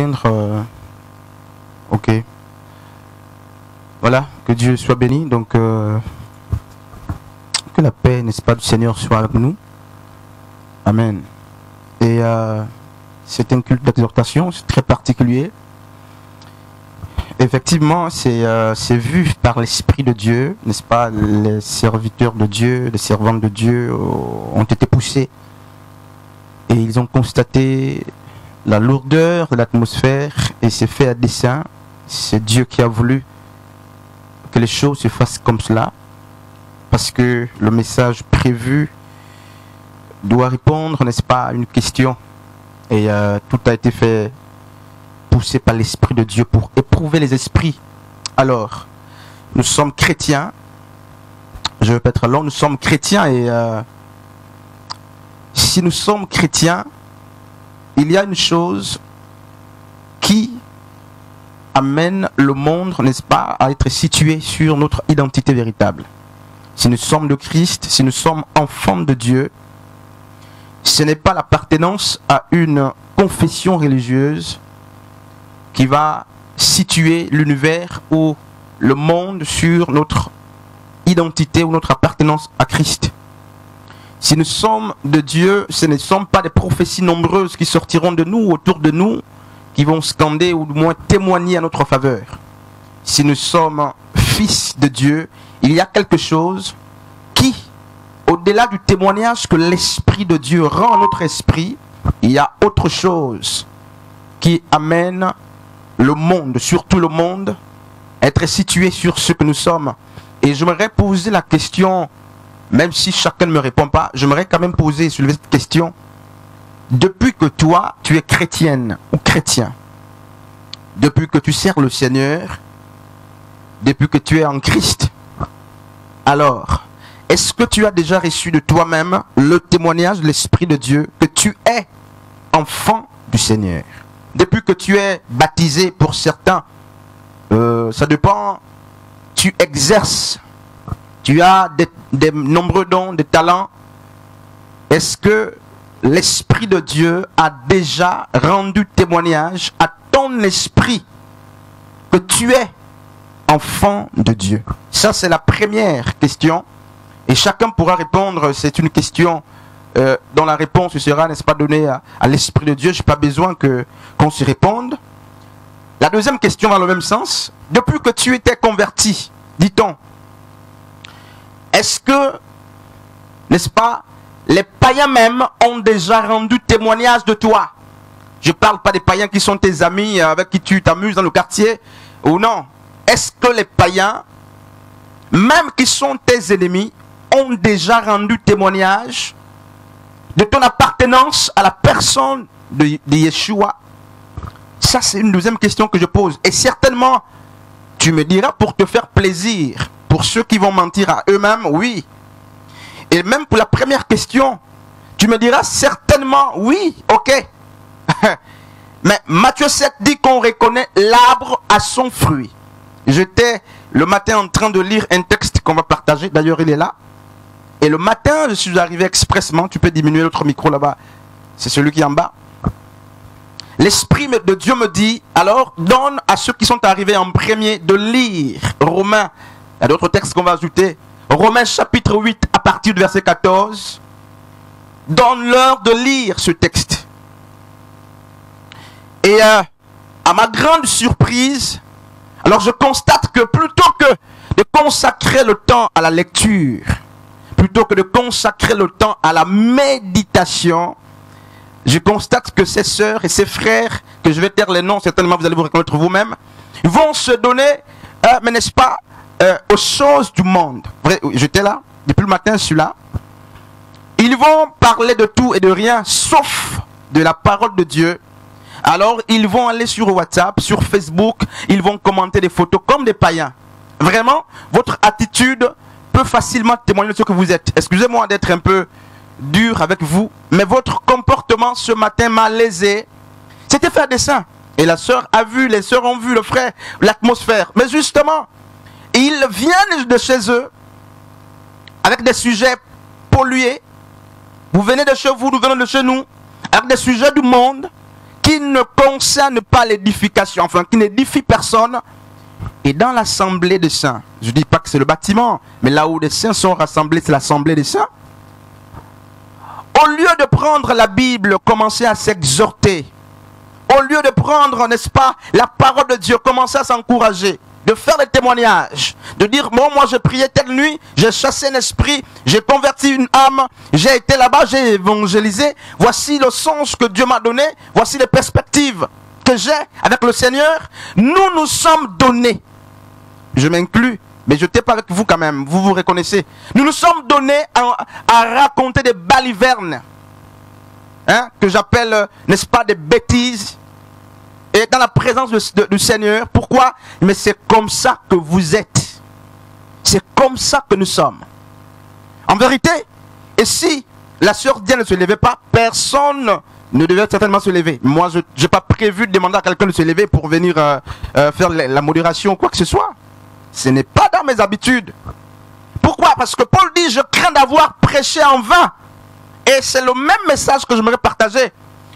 m'entendre? Ok. Voilà, que Dieu soit béni. Donc, que la paix, n'est-ce pas, du Seigneur soit avec nous. Amen. Et c'est un culte d'exhortation, c'est très particulier. Effectivement, c'est vu par l'Esprit de Dieu, n'est-ce pas? Les serviteurs de Dieu, les servantes de Dieu ont été poussés. Et ils ont constaté la lourdeur de l'atmosphère et c'est fait à dessein. C'est Dieu qui a voulu que les choses se fassent comme cela. Parce que le message prévu doit répondre, n'est-ce pas, à une question. Et tout a été fait, poussé par l'Esprit de Dieu pour éprouver les esprits. Alors, nous sommes chrétiens. Je vais pas être long, nous sommes chrétiens et si nous sommes chrétiens, il y a une chose qui amène le monde, n'est-ce pas, à être situé sur notre identité véritable. Si nous sommes de Christ, si nous sommes enfants de Dieu, ce n'est pas l'appartenance à une confession religieuse qui va situer l'univers ou le monde sur notre identité ou notre appartenance à Christ. Si nous sommes de Dieu, ce ne sont pas des prophéties nombreuses qui sortiront de nous, autour de nous, qui vont scander ou du moins témoigner à notre faveur. Si nous sommes fils de Dieu, il y a quelque chose qui, au-delà du témoignage que l'Esprit de Dieu rend à notre esprit, il y a autre chose qui amène le monde, surtout le monde, à être situé sur ce que nous sommes. Et j'aimerais poser la question, même si chacun ne me répond pas, j'aimerais quand même poser et soulever cette question. Depuis que toi, tu es chrétienne ou chrétien, depuis que tu sers le Seigneur, depuis que tu es en Christ, alors, est-ce que tu as déjà reçu de toi-même le témoignage de l'Esprit de Dieu que tu es enfant du Seigneur? Depuis que tu es baptisé, pour certains, ça dépend, tu exerces, tu as des nombreux dons, des talents. Est-ce que l'Esprit de Dieu a déjà rendu témoignage à ton esprit que tu es enfant de Dieu? Ça, c'est la première question. Et chacun pourra répondre, c'est une question dont la réponse sera, n'est-ce pas, donnée à l'Esprit de Dieu. Je n'ai pas besoin qu'on se réponde. La deuxième question va dans le même sens. Depuis que tu étais converti, dit-on, est-ce que, n'est-ce pas, les païens même ont déjà rendu témoignage de toi? Je ne parle pas des païens qui sont tes amis, avec qui tu t'amuses dans le quartier, ou non. Est-ce que les païens, même qui sont tes ennemis, ont déjà rendu témoignage de ton appartenance à la personne de Yeshua? Ça, c'est une deuxième question que je pose. Et certainement, tu me diras, pour te faire plaisir, pour ceux qui vont mentir à eux-mêmes, oui. Et même pour la première question, tu me diras certainement, oui, ok. Mais Matthieu 7 dit qu'on reconnaît l'arbre à son fruit. J'étais le matin en train de lire un texte qu'on va partager, d'ailleurs il est là. Et le matin, je suis arrivé expressement, tu peux diminuer l'autre micro là-bas, c'est celui qui est en bas. L'Esprit de Dieu me dit, alors donne à ceux qui sont arrivés en premier de lire Romains. Il y a d'autres textes qu'on va ajouter. Romains chapitre 8 à partir du verset 14. Donne-leur de lire ce texte. Et à ma grande surprise, alors je constate que plutôt que de consacrer le temps à la lecture, plutôt que de consacrer le temps à la méditation, je constate que ces sœurs et ces frères, que je vais taire les noms, certainement vous allez vous reconnaître vous-même, vont se donner, mais n'est-ce pas, aux choses du monde. J'étais là, depuis le matin je suis là. Ils vont parler de tout et de rien, sauf de la parole de Dieu. Alors ils vont aller sur WhatsApp, sur Facebook, ils vont commenter des photos comme des païens. Vraiment, votre attitude peut facilement témoigner de ce que vous êtes. Excusez-moi d'être un peu dur avec vous, mais votre comportement ce matin m'a lésé. C'était fait à dessein. Et la sœur a vu, les sœurs ont vu, le frère, l'atmosphère. Mais justement, ils viennent de chez eux avec des sujets pollués. Vous venez de chez vous, nous venons de chez nous, avec des sujets du monde qui ne concerne pas l'édification, enfin qui n'édifie personne, et dans l'assemblée des saints, je ne dis pas que c'est le bâtiment, mais là où les saints sont rassemblés, c'est l'assemblée des saints. Au lieu de prendre la Bible, commencer à s'exhorter, au lieu de prendre, n'est-ce pas, la parole de Dieu, commencer à s'encourager, de faire des témoignages, de dire, bon, moi j'ai prié telle nuit, j'ai chassé un esprit, j'ai converti une âme, j'ai été là-bas, j'ai évangélisé, voici le sens que Dieu m'a donné, voici les perspectives que j'ai avec le Seigneur. Nous sommes donnés, je m'inclus, mais je n'étais pas avec vous quand même, vous vous reconnaissez. Nous nous sommes donnés à raconter des balivernes, hein, que j'appelle, n'est-ce pas, des bêtises, et dans la présence du Seigneur. Pourquoi? Mais c'est comme ça que vous êtes. C'est comme ça que nous sommes. En vérité, et si la sœur Diane ne se levait pas, personne ne devait certainement se lever. Moi, je n'ai pas prévu de demander à quelqu'un de se lever pour venir faire la modération ou quoi que ce soit. Ce n'est pas dans mes habitudes. Pourquoi? Parce que Paul dit, je crains d'avoir prêché en vain. Et c'est le même message que j'aimerais partager.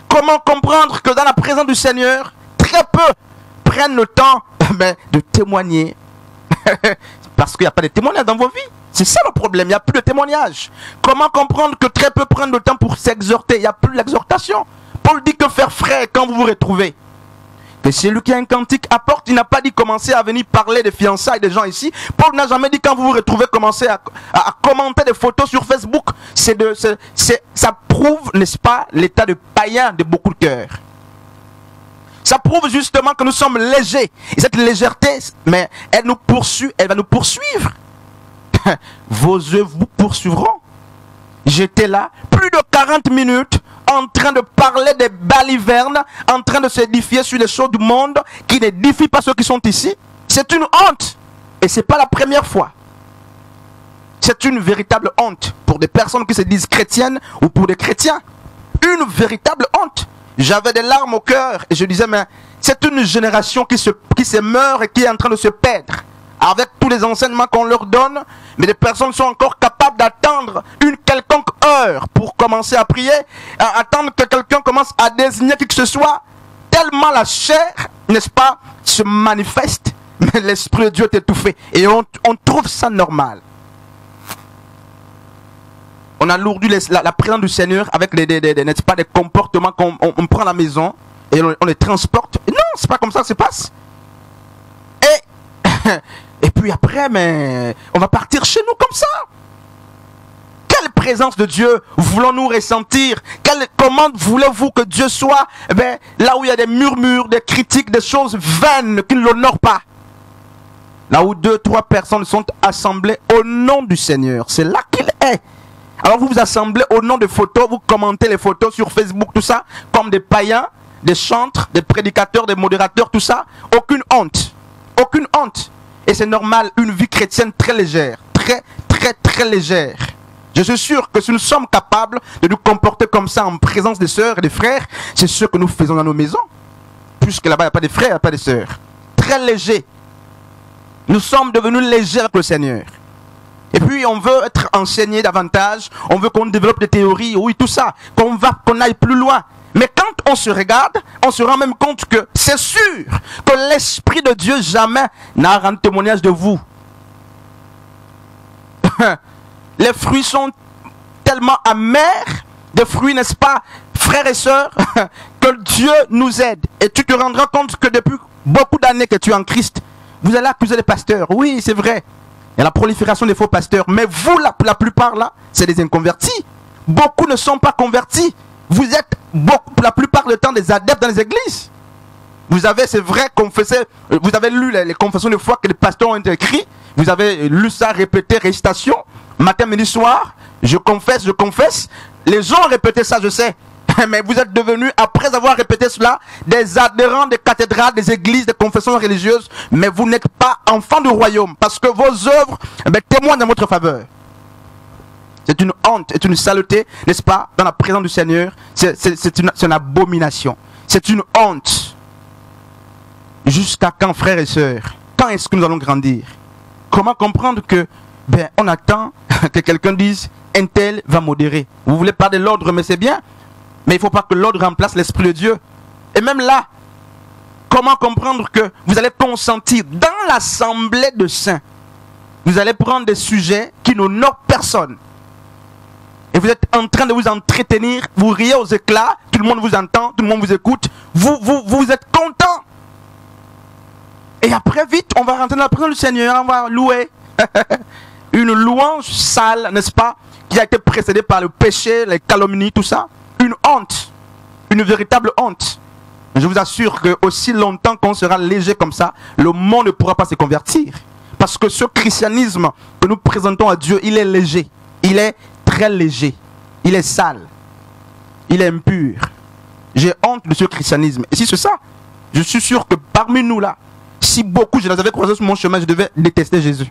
Comment comprendre que dans la présence du Seigneur, très peu prennent le temps de témoigner. Parce qu'il n'y a pas de témoignages dans vos vies. C'est ça le problème, il n'y a plus de témoignages. Comment comprendre que très peu prennent le temps pour s'exhorter? Il n'y a plus l'exhortation. Paul dit que faire frais quand vous vous retrouvez. Mais celui qui a un cantique apporte, il n'a pas dit commencer à venir parler des fiançailles des gens ici. Paul n'a jamais dit quand vous vous retrouvez commencer à commenter des photos sur Facebook. Ça prouve, n'est-ce pas, l'état de païen de beaucoup de cœurs. Ça prouve justement que nous sommes légers. Et cette légèreté, mais elle nous poursuit, elle va nous poursuivre. Vos œuvres vous poursuivront. J'étais là, plus de 40 minutes, en train de parler des balivernes, en train de s'édifier sur les choses du monde, qui n'édifient pas ceux qui sont ici. C'est une honte. Et ce n'est pas la première fois. C'est une véritable honte pour des personnes qui se disent chrétiennes ou pour des chrétiens. Une véritable honte. J'avais des larmes au cœur et je disais, mais c'est une génération qui se meurt et qui est en train de se perdre. Avec tous les enseignements qu'on leur donne, mais des personnes sont encore capables d'attendre une quelconque heure pour commencer à prier, à attendre que quelqu'un commence à désigner qui que ce soit, tellement la chair, n'est-ce pas, se manifeste, mais l'Esprit de Dieu est étouffé. Et on trouve ça normal. On a lourdu la présence du Seigneur avec n'est-ce pas, des comportements qu'on prend à la maison et on les transporte. Et non, c'est pas comme ça que ça se passe. Et puis après, mais on va partir chez nous comme ça. Quelle présence de Dieu voulons-nous ressentir? Comment voulez-vous que Dieu soit là où il y a des murmures, des critiques, des choses vaines qui ne l'honorent pas? Là où 2-3 personnes sont assemblées au nom du Seigneur, c'est là qu'il est. Alors vous vous assemblez au nom de photos, vous commentez les photos sur Facebook, tout ça, comme des païens, des chantres, des prédicateurs, des modérateurs, tout ça. Aucune honte. Aucune honte. Et c'est normal, une vie chrétienne très légère. Très, très, très légère. Je suis sûr que si nous sommes capables de nous comporter comme ça en présence des sœurs et des frères, c'est ce que nous faisons dans nos maisons. Puisque là-bas, il n'y a pas de frères, il n'y a pas de sœurs. Très léger. Nous sommes devenus légers avec le Seigneur. Et puis on veut être enseigné davantage, on veut qu'on développe des théories, oui, tout ça, qu'on aille plus loin. Mais quand on se regarde, on se rend même compte que c'est sûr que l'Esprit de Dieu jamais n'a rendu témoignage de vous. Les fruits sont tellement amers, des fruits, n'est-ce pas, frères et sœurs, que Dieu nous aide. Et tu te rendras compte que depuis beaucoup d'années que tu es en Christ, vous allez accuser les pasteurs. Oui, c'est vrai. Il y a la prolifération des faux pasteurs. Mais vous, la plupart là, c'est des inconvertis. Beaucoup ne sont pas convertis. Vous êtes la plupart du temps des adeptes dans les églises. Vous avez, c'est vrai, confessé. Vous avez lu les confessions de foi que les pasteurs ont écrites. Vous avez lu ça, répété, récitation. Matin, midi, soir. Je confesse, je confesse. Les gens ont répété ça, je sais. Mais vous êtes devenus, après avoir répété cela, des adhérents des cathédrales, des églises, des confessions religieuses. Mais vous n'êtes pas enfants du royaume. Parce que vos œuvres témoignent en votre faveur. C'est une honte, c'est une saleté, n'est-ce pas, dans la présence du Seigneur. C'est une abomination. C'est une honte. Jusqu'à quand, frères et sœurs? Quand est-ce que nous allons grandir? Comment comprendre que, on attend que quelqu'un dise, un tel va modérer. Vous voulez parler de l'ordre, mais c'est bien. Mais il ne faut pas que l'ordre remplace l'Esprit de Dieu. Et même là, comment comprendre que vous allez consentir dans l'assemblée de saints? Vous allez prendre des sujets qui n'honorent personne. Et vous êtes en train de vous entretenir, vous riez aux éclats, tout le monde vous entend, tout le monde vous écoute, vous êtes content. Et après, vite, on va rentrer dans la présence du Seigneur, on va louer. Une louange sale, n'est-ce pas, qui a été précédée par le péché, les calomnies, tout ça. Une honte, une véritable honte. Je vous assure que aussi longtemps qu'on sera léger comme ça, le monde ne pourra pas se convertir. Parce que ce christianisme que nous présentons à Dieu, il est léger. Il est très léger. Il est sale. Il est impur. J'ai honte de ce christianisme. Et si c'est ça, je suis sûr que parmi nous là, si beaucoup je les avais croisés sur mon chemin, je devais détester Jésus.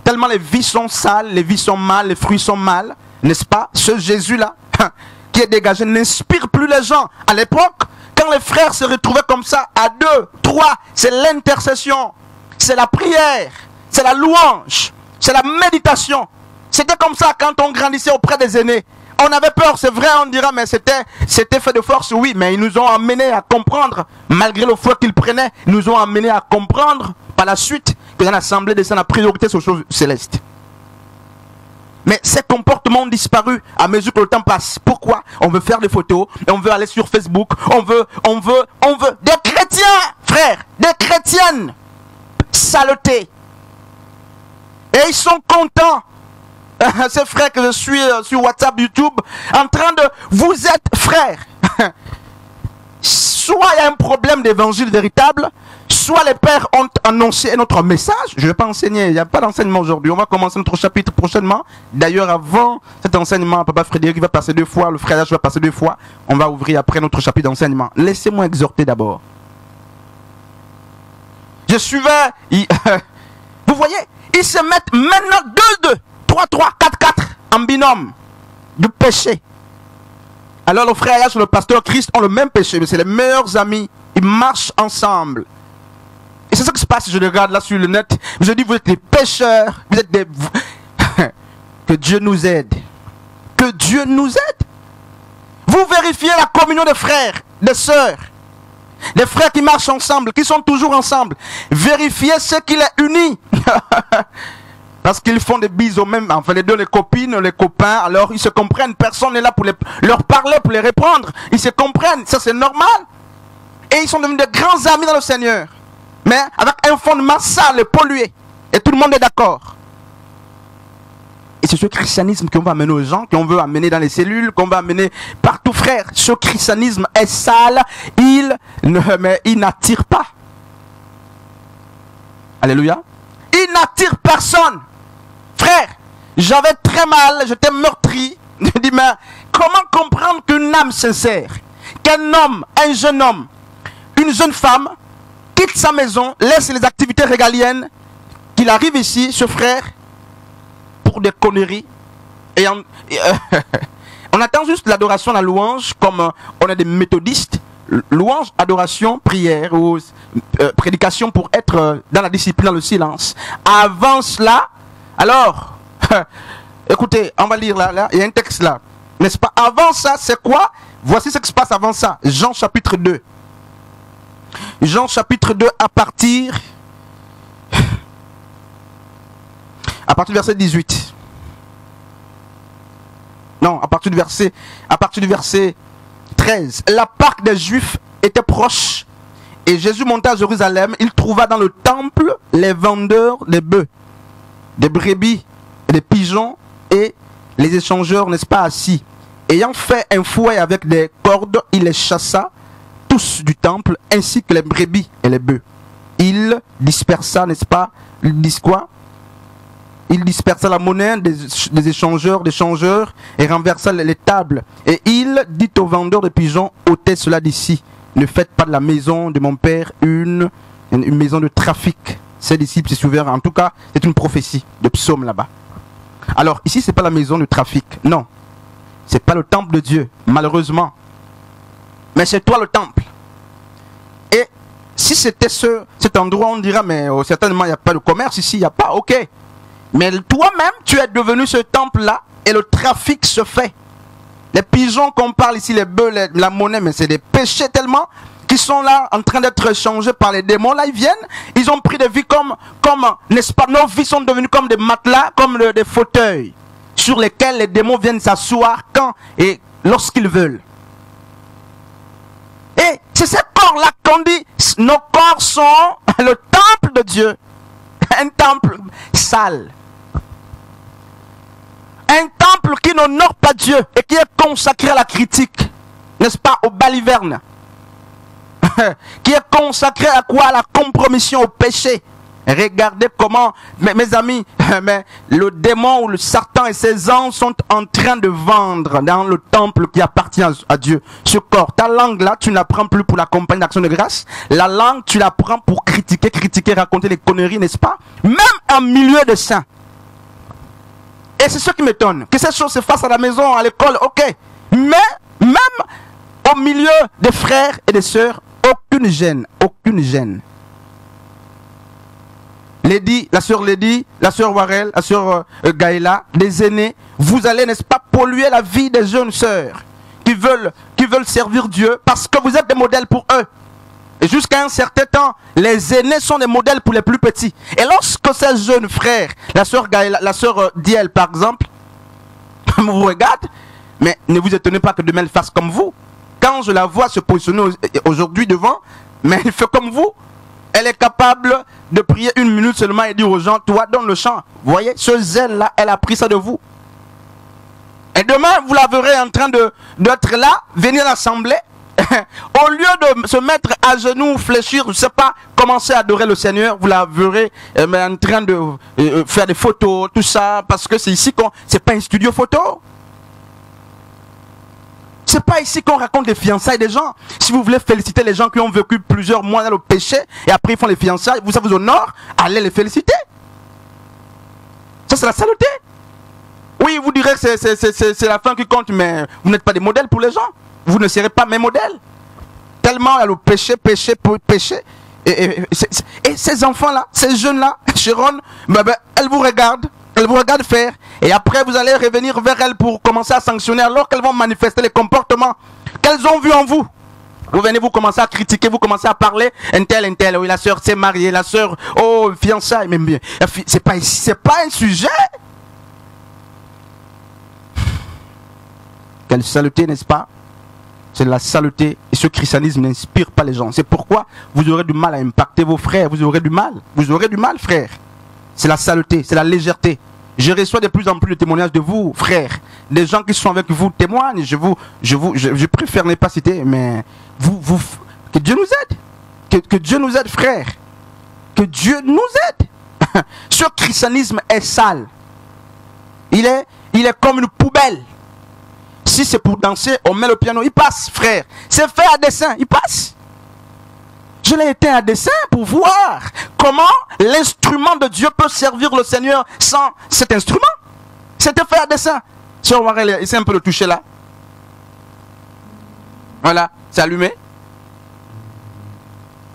Tellement les vies sont sales, les vies sont mal, les fruits sont mal, n'est-ce pas? Ce Jésus-là, qui est dégagé, n'inspire plus les gens. À l'époque, quand les frères se retrouvaient comme ça, à 2, 3, c'est l'intercession, c'est la prière, c'est la louange, c'est la méditation. C'était comme ça quand on grandissait auprès des aînés. On avait peur, c'est vrai, on dira, mais c'était fait de force, oui, mais ils nous ont amenés à comprendre, malgré le fouet qu'ils prenaient, ils nous ont amenés à comprendre par la suite que dans l'assemblée des saints, la priorité c'est aux choses célestes. Mais ces comportements ont disparu à mesure que le temps passe. Pourquoi? On veut faire des photos, et on veut aller sur Facebook, on veut. Des chrétiens, frères, des chrétiennes, saleté. Et ils sont contents. Ces frères que je suis sur WhatsApp, YouTube, en train de... Vous êtes frères. Soit il y a un problème d'évangile véritable, soit les pères ont annoncé notre message. Je ne vais pas enseigner, il n'y a pas d'enseignement aujourd'hui. On va commencer notre chapitre prochainement. D'ailleurs, avant cet enseignement, Papa Frédéric va passer 2 fois, le frère va passer 2 fois. On va ouvrir après notre chapitre d'enseignement. Laissez-moi exhorter d'abord. Je suivais... Vous voyez, ils se mettent maintenant 2-2. 3-3, 4-4 en binôme du péché. Alors le frère et le pasteur Christ ont le même péché, mais c'est les meilleurs amis. Ils marchent ensemble. Et c'est ça qui se passe, je regarde là sur le net. Je dis, vous êtes des pécheurs, vous êtes des... Que Dieu nous aide. Que Dieu nous aide. Vous vérifiez la communion des frères, des sœurs. Les frères qui marchent ensemble, qui sont toujours ensemble. Vérifiez ce qui les unit. Parce qu'ils font des bises aux mêmes, enfin les deux, les copines, les copains, alors ils se comprennent, personne n'est là pour leur parler, pour les reprendre, ils se comprennent, ça c'est normal. Et ils sont devenus de grands amis dans le Seigneur. Mais avec un fondement sale et pollué. Et tout le monde est d'accord. Et c'est ce christianisme qu'on va amener aux gens, qu'on veut amener dans les cellules, qu'on va amener partout, frère. Ce christianisme est sale, mais il n'attire pas. Alléluia. Il n'attire personne. Frère, j'avais très mal, j'étais meurtri. Je dis, mais comment comprendre qu'une âme sincère, qu'un homme, un jeune homme, une jeune femme, quitte sa maison, laisse les activités régaliennes, qu'il arrive ici, ce frère, pour des conneries. Et on attend juste l'adoration, la louange, comme on est des méthodistes. Louange, adoration, prière ou prédication pour être dans la discipline, dans le silence. Avant cela, alors, écoutez, on va lire là, il y a un texte là, n'est-ce pas? Avant ça, c'est quoi? Voici ce qui se passe avant ça. Jean chapitre 2. Jean chapitre 2 à partir du verset 18. Non, à partir du verset 13. La Pâque des Juifs était proche et Jésus monta à Jérusalem. Il trouva dans le temple les vendeurs des bœufs, des brebis, des pigeons et les échangeurs, n'est-ce pas, assis. Ayant fait un fouet avec des cordes, il les chassa tous du temple, ainsi que les brebis et les bœufs. Il dispersa, n'est-ce pas, il dit quoi? Il dispersa la monnaie des échangeurs, des changeurs, et renversa les tables. Et il dit aux vendeurs de pigeons, ôtez cela d'ici. Ne faites pas de la maison de mon père une maison de trafic. Ses disciples s'y souvinrent. En tout cas, c'est une prophétie de psaume là-bas. Alors, ici, c'est pas la maison de trafic. Non. C'est pas le temple de Dieu, malheureusement. Mais c'est toi le temple. Et si c'était cet endroit, on dira, mais certainement, il n'y a pas de commerce ici, il n'y a pas, ok. Mais toi-même, tu es devenu ce temple-là et le trafic se fait. Les pigeons qu'on parle ici, les bœufs, la monnaie, mais c'est des péchés tellement qui sont là en train d'être changés par les démons. Là, ils viennent, ils ont pris des vies comme n'est-ce pas, nos vies sont devenues comme des matelas, comme des fauteuils sur lesquels les démons viennent s'asseoir quand et lorsqu'ils veulent. Et c'est ces corps-là qu'on dit, nos corps sont le temple de Dieu. Un temple sale. Un temple qui n'honore pas Dieu et qui est consacré à la critique, n'est-ce pas, aux balivernes. Qui est consacré à quoi? À la compromission, au péché. Regardez comment, mes amis, mais le démon ou le Satan et ses anges sont en train de vendre dans le temple qui appartient à Dieu ce corps. Ta langue là, tu n'apprends plus pour la campagne d'action de grâce. La langue, tu l'apprends pour critiquer, raconter les conneries, n'est-ce pas? Même en milieu de saints. Et c'est ce qui m'étonne. Que ces choses se fassent à la maison, à l'école, ok. Mais même au milieu des frères et des sœurs, aucune gêne, aucune gêne. Lady, la sœur Lady, la sœur Warel, la sœur Gaëla, des aînés, vous allez, n'est-ce pas, polluer la vie des jeunes sœurs qui veulent servir Dieu parce que vous êtes des modèles pour eux. Et jusqu'à un certain temps, les aînés sont des modèles pour les plus petits. Et lorsque ces jeunes frères, la sœur Gaëla, la sœur Diel par exemple, vous regarde, mais ne vous étonnez pas que demain elle fasse comme vous. Quand je la vois se positionner aujourd'hui devant, mais elle fait comme vous. Elle est capable de prier 1 minute seulement et dire aux gens, toi donne le chant. Vous voyez, ce zèle-là, elle a pris ça de vous. Et demain, vous la verrez en train d'être là, venir à l'assemblée. Au lieu de se mettre à genoux, fléchir, je ne sais pas, commencer à adorer le Seigneur, vous la verrez en train de faire des photos, tout ça, parce que c'est ici qu'on... C'est pas un studio photo. C'est pas ici qu'on raconte les fiançailles des gens. Si vous voulez féliciter les gens qui ont vécu plusieurs mois dans le péché et après ils font les fiançailles, ça vous honore, allez les féliciter. Ça c'est la saleté. Oui, vous direz que c'est la fin qui compte, mais vous n'êtes pas des modèles pour les gens. Vous ne serez pas mes modèles. Tellement il y a le péché. Et ces enfants-là, ces jeunes-là, Sharon, elles vous regardent. Elles vous regardent faire. Et après, vous allez revenir vers elles pour commencer à sanctionner alors qu'elles vont manifester les comportements qu'elles ont vus en vous. Vous venez, vous commencez à critiquer, vous commencez à parler. Un tel. Oui, la sœur s'est mariée, la sœur, oh, fiançailles, même bien. C'est pas ici, c'est pas un sujet. Quelle saleté, n'est-ce pas? C'est la saleté. Et ce christianisme n'inspire pas les gens. C'est pourquoi vous aurez du mal à impacter vos frères. Vous aurez du mal. Vous aurez du mal, frères. C'est la saleté, c'est la légèreté. Je reçois de plus en plus de témoignages de vous, frères. Des gens qui sont avec vous témoignent. Je préfère ne pas citer, mais que Dieu nous aide. Que Dieu nous aide, frères. Que Dieu nous aide. Ce christianisme est sale. Il est comme une poubelle. Si c'est pour danser, on met le piano, il passe, frère. C'est fait à dessein, il passe. Je l'ai été à dessein pour voir comment l'instrument de Dieu peut servir le Seigneur sans cet instrument. C'était fait à dessein. Sœur Warel, essaie un peu de toucher là. Voilà, c'est allumé.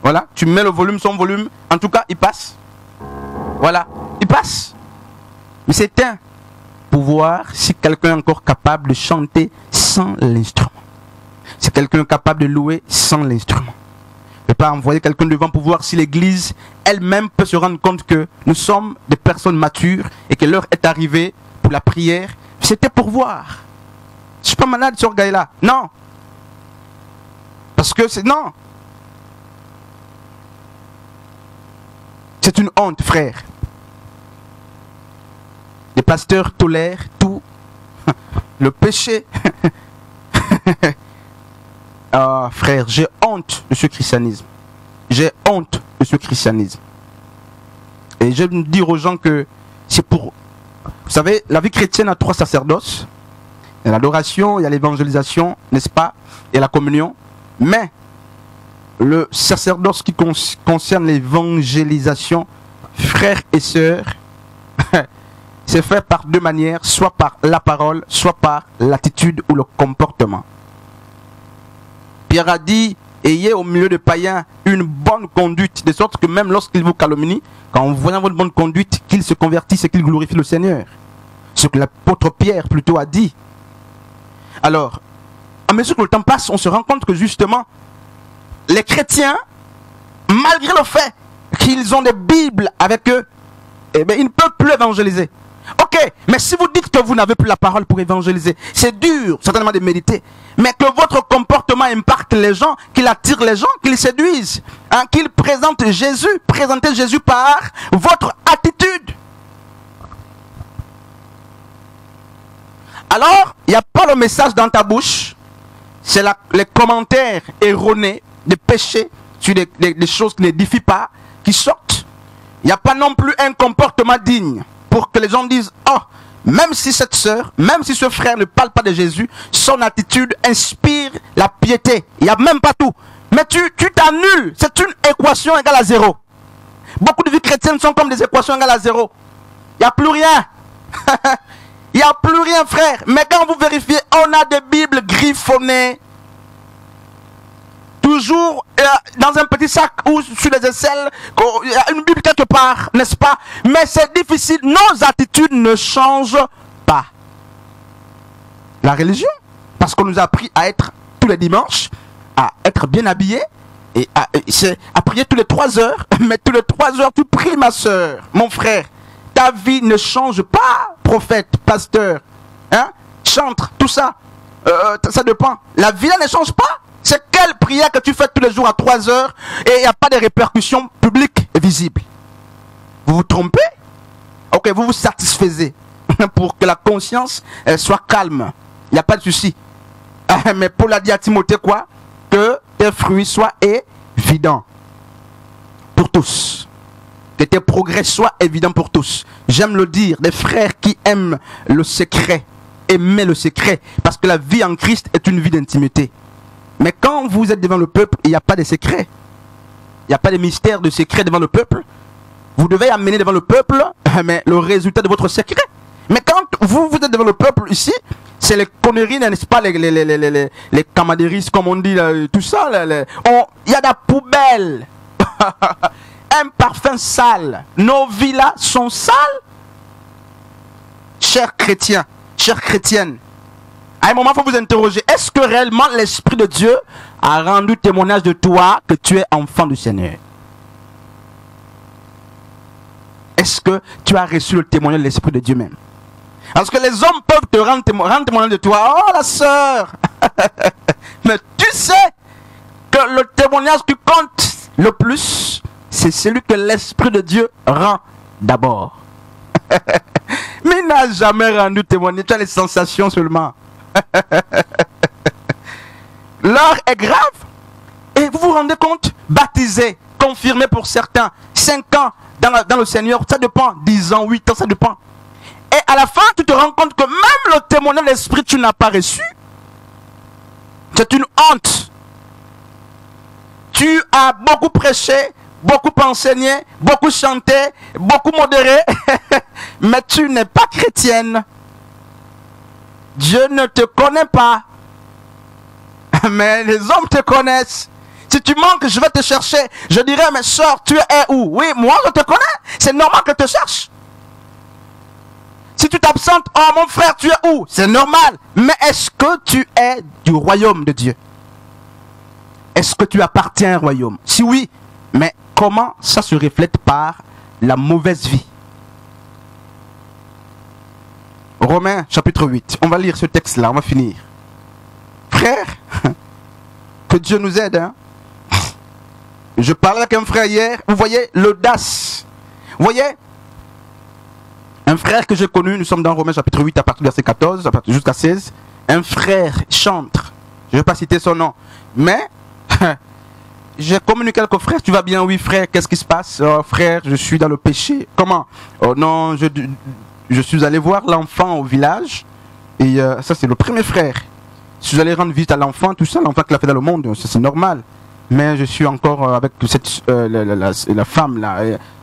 Voilà, tu mets le volume, son volume. En tout cas, il passe. Voilà, il passe. Mais c'est un pour voir si quelqu'un est encore capable de chanter sans l'instrument. Si quelqu'un est capable de louer sans l'instrument. Ne pas envoyer quelqu'un devant pour voir si l'église elle-même peut se rendre compte que nous sommes des personnes matures et que l'heure est arrivée pour la prière. C'était pour voir. Je ne suis pas malade sur Gaïla. Non. Parce que c'est... Non. C'est une honte, frère. Les pasteurs tolèrent tout. Le péché. Ah, frère, j'ai honte de ce christianisme. J'ai honte de ce christianisme. Et je veux dire aux gens que c'est pour... Vous savez, la vie chrétienne a 3 sacerdoces. Il y a l'adoration, il y a l'évangélisation, n'est-ce pas? Et la communion. Mais le sacerdoce qui concerne l'évangélisation, frères et sœurs, c'est fait par 2 manières, soit par la parole, soit par l'attitude ou le comportement. Pierre a dit, ayez au milieu des païens une bonne conduite, de sorte que même lorsqu'ils vous calomnient, quand vous voyez votre bonne conduite, qu'ils se convertissent et qu'ils glorifient le Seigneur. Ce que l'apôtre Pierre plutôt a dit. Alors, à mesure que le temps passe, on se rend compte que justement, les chrétiens, malgré le fait qu'ils ont des Bibles avec eux, eh bien, ils ne peuvent plus évangéliser. Ok, mais si vous dites que vous n'avez plus la parole pour évangéliser, c'est dur, certainement de méditer, mais que votre comportement impacte les gens, qu'il attire les gens, qu'il séduise, hein, qu'il présente Jésus, présentez Jésus par votre attitude. Alors, il n'y a pas le message dans ta bouche, c'est les commentaires erronés, des péchés, sur des choses qui n'édifient pas, qui sortent. Il n'y a pas non plus un comportement digne pour que les gens disent, oh, même si cette sœur, même si ce frère ne parle pas de Jésus, son attitude inspire la piété. Il n'y a même pas tout. Mais tu t'annules. C'est une équation égale à 0. Beaucoup de vies chrétiennes sont comme des équations égales à 0. Il n'y a plus rien. Il n'y a plus rien, frère. Mais quand vous vérifiez, on a des Bibles griffonnées. Toujours dans un petit sac ou sur les aisselles, il y a une Bible quelque part, n'est-ce pas? Mais c'est difficile, nos attitudes ne changent pas. La religion, parce qu'on nous a appris à être tous les dimanches, à être bien habillés, et à prier tous les 3 heures, mais tous les 3 heures tu pries, ma soeur, mon frère. Ta vie ne change pas, prophète, pasteur, hein? Chantre, tout ça, ça dépend. La vie là ne change pas. C'est quelle prière que tu fais tous les jours à 3 heures et il n'y a pas de répercussions publiques et visibles. Vous vous trompez? Ok, vous vous satisfaisez pour que la conscience soit calme. Il n'y a pas de souci. Mais Paul a dit à Timothée quoi? Que tes fruits soient évidents pour tous. Que tes progrès soient évidents pour tous. J'aime le dire, des frères qui aiment le secret. Aimer le secret. Parce que la vie en Christ est une vie d'intimité. Mais quand vous êtes devant le peuple, il n'y a pas de secret. Il n'y a pas de mystère de secret devant le peuple. Vous devez amener devant le peuple mais le résultat de votre secret. Mais quand vous êtes devant le peuple ici, c'est les conneries, n'est-ce pas, les camaraderies, comme on dit, tout ça. Il y a de la poubelle. Un parfum sale. Nos vies là sont sales. Chers chrétiens, chères chrétiennes, à un moment, il faut vous interroger. Est-ce que réellement l'Esprit de Dieu a rendu témoignage de toi que tu es enfant du Seigneur? Est-ce que tu as reçu le témoignage de l'Esprit de Dieu même? Parce que les hommes peuvent te rendre témoignage de toi. Oh la sœur! Mais tu sais que le témoignage qui compte le plus, c'est celui que l'Esprit de Dieu rend d'abord. Mais il n'a jamais rendu témoignage. Tu as les sensations seulement. L'heure est grave. Et vous vous rendez compte? Baptisé, confirmé pour certains, 5 ans dans le Seigneur, ça dépend, 10 ans, 8 ans, ça dépend. Et à la fin, tu te rends compte que même le témoignage de l'Esprit, tu n'as pas reçu. C'est une honte. Tu as beaucoup prêché, beaucoup enseigné, beaucoup chanté, beaucoup modéré, mais tu n'es pas chrétienne. Dieu ne te connaît pas, mais les hommes te connaissent. Si tu manques, je vais te chercher. Je dirai, mais soeur, tu es où? Oui, moi je te connais. C'est normal que je te cherche. Si tu t'absentes, oh mon frère, tu es où? C'est normal. Mais est-ce que tu es du royaume de Dieu? Est-ce que tu appartiens au royaume? Si oui, mais comment ça se reflète par la mauvaise vie? Romains chapitre 8. On va lire ce texte-là, on va finir. Frère, que Dieu nous aide. Hein? Je parlais avec un frère hier, vous voyez l'audace. Vous voyez, un frère que j'ai connu, nous sommes dans Romains chapitre 8 à partir du verset 14 jusqu'à 16. Un frère chantre, je ne vais pas citer son nom, mais j'ai communiqué avec le frère, tu vas bien? Oui frère, qu'est-ce qui se passe? Oh, frère, je suis dans le péché. Comment? Oh non, je suis allé voir l'enfant au village. Et ça c'est le premier frère. Je suis allé rendre visite à l'enfant, tout ça, l'enfant qu'il a fait dans le monde, c'est normal. Mais je suis encore avec cette, la femme là,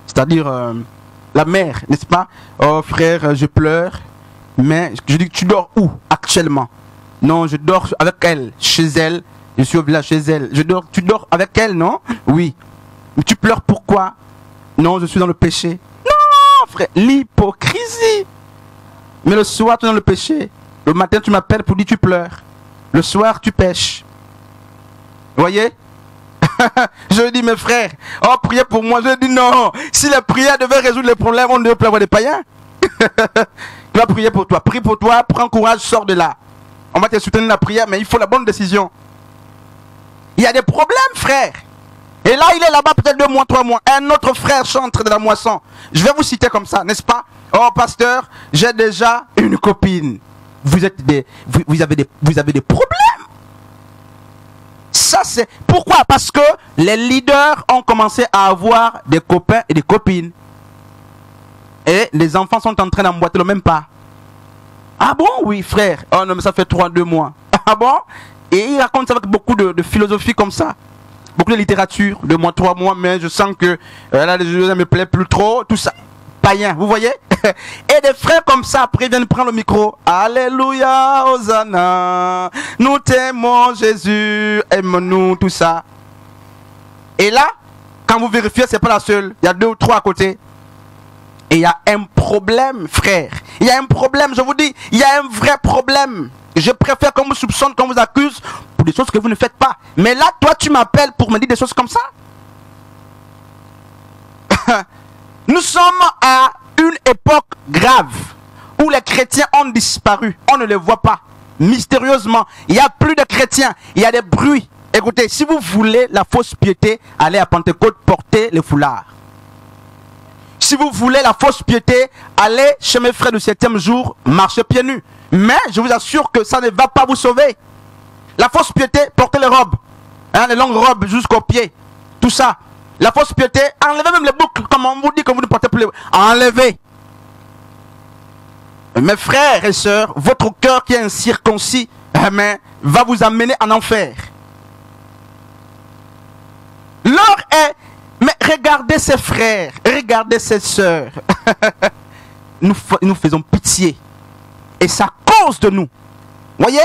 c'est-à-dire la mère, n'est-ce pas? Oh frère, je pleure. Mais je dis, tu dors où actuellement? Non, je dors avec elle, chez elle. Je suis au village chez elle. Tu dors avec elle, non? Oui. Mais tu pleures pourquoi? Non, je suis dans le péché. Non, frère, l'hypocrisie. Mais le soir, tu es dans le péché. Le matin, tu m'appelles pour dire tu pleures. Le soir, tu pêches. Vous voyez? Je dis, mes frères, oh, priez pour moi. Je dis, non. Si la prière devait résoudre les problèmes, on ne devait plus avoir des païens. Tu vas prier pour toi. Prie pour toi, prends courage, sors de là. On va te soutenir la prière, mais il faut la bonne décision. Il y a des problèmes, frère. Et là, il est là-bas peut-être 2 mois, 3 mois. Un autre frère chante de la moisson. Je vais vous citer comme ça, n'est-ce pas? Oh, pasteur, j'ai déjà une copine. Vous avez des problèmes. Ça, c'est pourquoi? Parce que les leaders ont commencé à avoir des copains et des copines. Et les enfants sont en train d'emboîter le même pas. Ah bon? Oui, frère. Oh non, mais ça fait 2 mois. Ah bon? Et il raconte ça avec beaucoup de philosophie comme ça. Beaucoup de littérature, 2 mois, 3 mois, mais je sens que là, les jeux ne me plaît plus trop, tout ça. Païen, vous voyez? Et des frères comme ça, après, viennent prendre le micro. Alléluia, Hosanna, nous t'aimons, Jésus, aime-nous, tout ça. Et là, quand vous vérifiez, c'est pas la seule. Il y a 2 ou 3 à côté. Et il y a un problème, frère. Il y a un problème, je vous dis, il y a un vrai problème. Je préfère qu'on vous soupçonne, qu'on vous accuse pour des choses que vous ne faites pas. Mais là, toi, tu m'appelles pour me dire des choses comme ça. Nous sommes à une époque grave où les chrétiens ont disparu. On ne les voit pas. Mystérieusement, il n'y a plus de chrétiens. Il y a des bruits. Écoutez, si vous voulez la fausse piété, allez à Pentecôte, portez les foulards. Si vous voulez la fausse piété, allez chez mes frères du 7e jour, marchez pieds nus. Mais je vous assure que ça ne va pas vous sauver. La fausse piété, portez les robes. Hein, les longues robes jusqu'aux pieds. Tout ça. La fausse piété, enlevez même les boucles. Comme on vous dit que vous ne portez plus les boucles. Enlevez. Mes frères et sœurs, votre cœur qui est incirconcis, va vous amener en enfer. L'heure est... Mais regardez ces frères, regardez ces sœurs. nous faisons pitié. Et c'est à cause de nous. Voyez?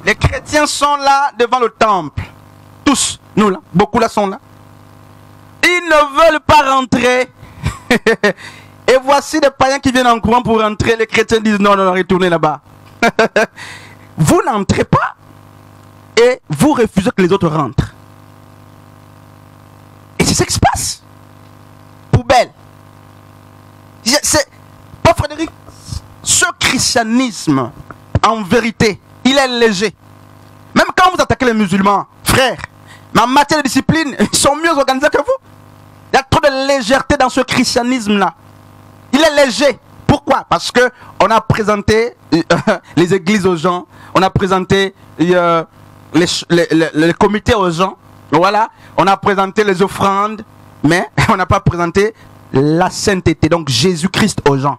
Les chrétiens sont là devant le temple. Tous, nous là, beaucoup là sont là. Ils ne veulent pas rentrer. Et voici des païens qui viennent en courant pour rentrer. Les chrétiens disent non, non, retournez là-bas. Vous n'entrez pas. Et vous refusez que les autres rentrent. Et c'est ce qui se passe. Poubelle. C'est pas Frédéric. Ce christianisme, en vérité, il est léger. Même quand vous attaquez les musulmans, frères, mais en matière de discipline, ils sont mieux organisés que vous. Il y a trop de légèreté dans ce christianisme-là. Il est léger. Pourquoi? Parce que on a présenté les églises aux gens, on a présenté les comités aux gens. Voilà, on a présenté les offrandes, mais on n'a pas présenté la sainteté, donc Jésus-Christ aux gens.